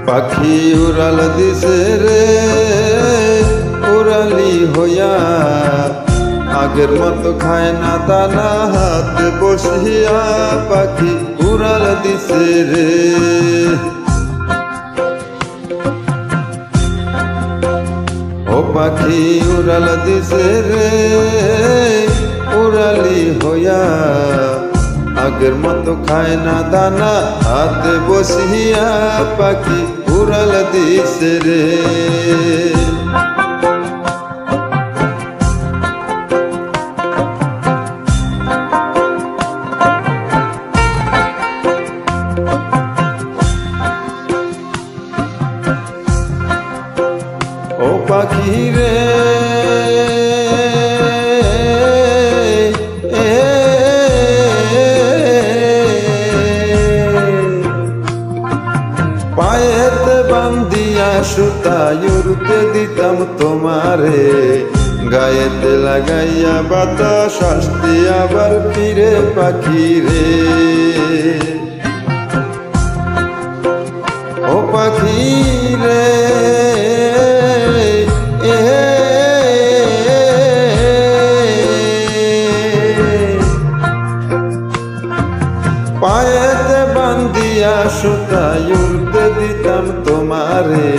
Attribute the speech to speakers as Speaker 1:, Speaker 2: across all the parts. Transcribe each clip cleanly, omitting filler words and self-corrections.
Speaker 1: পাখি উড়াল দিছে রে উড়ালি হইয়া, আগের মতো খায় না দানা হাতে বসিয়া। পাখি উড়াল দিছে রে, ও পাখি উড়াল দিছে রে উড়ালি হইয়া, আগের মতো খায় না দানা হাতে বসিয়া। পাখি উড়াল দিছে রে, ও পাখি রে পায়েতে বান্ধিয়া সুতায় উড়তে দিতাম তোমারে, গায়েতে লাগাইয়া বাতাস আসতে আবার ফিরে। পাখি রে, ও পাখি রে পায়েতে বান্ধিয়া সুতায় উড়তে দিতাম তোমারে,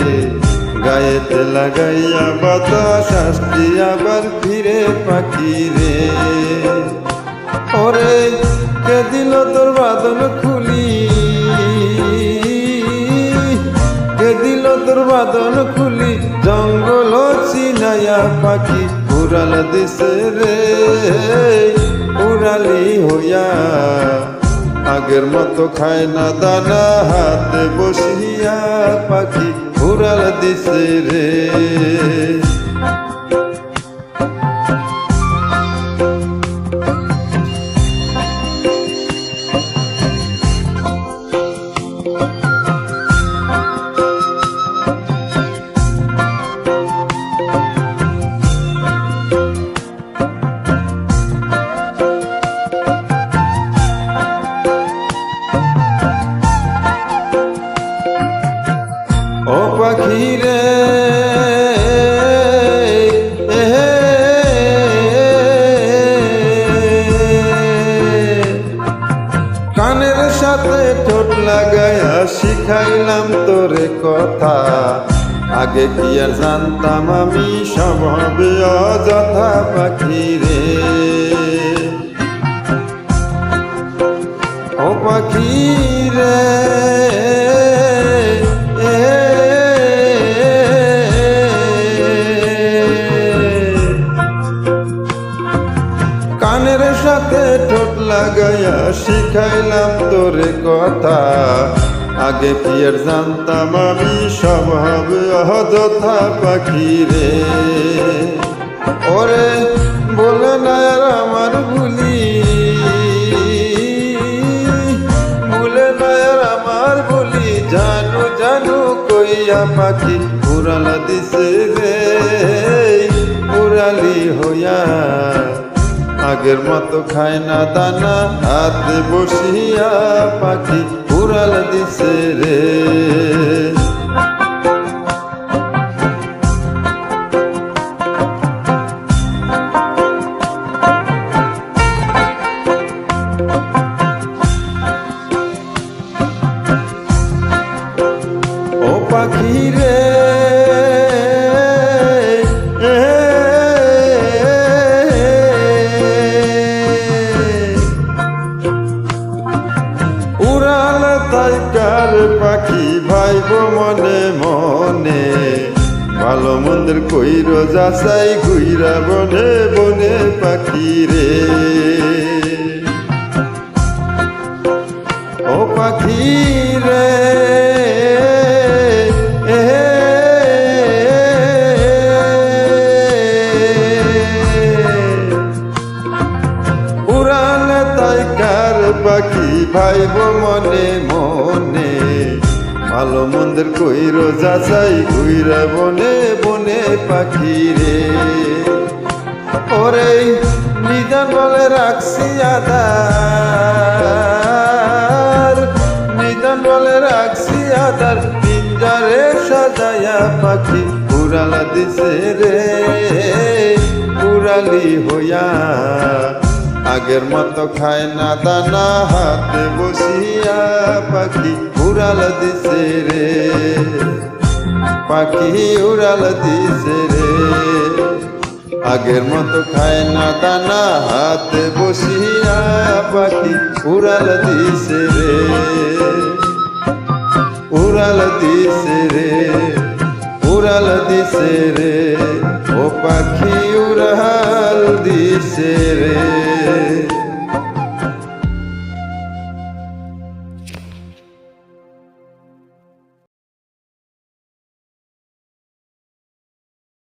Speaker 1: গায়েতে লাগাইয়া বাতাস আসতে আবার ফিরে। পাখি রে, ওরে কে দিল তোর বাঁধন খুলি, কে দিল তোর বাঁধন খুলি, জঙ্গল চিনাইয়া। পাখি উড়াল দিছে রে উড়ালি হইয়া, আগের মতো খায় না দানা হাতে বসিয়া। পাখি উড়াল দিছে রে, ও পাখি রে কানের সাথে ঠোঁট লাগাইয়া শিখাইলাম তোরে কথা, আগে কি আর জানতাম আমি সব হবে অযথা। পাখি রে, ও পাখি রে কানের সাথে ঠোঁট লাগাইয়া শিখাইলাম তোরে কথা, আগে কি আর জানতাম আমি সব হবে অযথা। পাখি রে, ওরে বলে না আর আমার ভুলি, বলে না আর আমার ভুলি, জানু জানু কইয়া। পাখি উড়াল দিছে রে উড়ালি হইয়া, আগের মতো খায় না দানা হাতে বসিয়া। পাখি উড়াল দিছে রে, ও পাখি রে উড়াল তাই কার পাখি ভাইব মনে মনে, ভালো মন্দের কইর যাচাই ঘুইরা বনে বনে। পাখি রে, ও পাখি রে উড়াল তাই কার পাখি ভাইব মনে মনে ভালো মন্দের কইর যাচাই ঘুইরা বনে বনে পাখি রে ওরে নিদান বলে রাখছি আদার নিদান বলে রাখছি আদার পিঞ্জারে সাজায়া পাখি উড়ালা দিছে রে উড়ালি হইয়া আগের মতো খায় না দানা হাতে বসিয়া পাখি উড়াল দিছে রে পাখি উড়াল দিছে রে আগের মতো খায় না দানা হাতে বসিয়া পাখি উড়াল দিছে রে উড়াল দিছে রে উড়াল দিছে রে ও পাখি উড়াল দিছে রে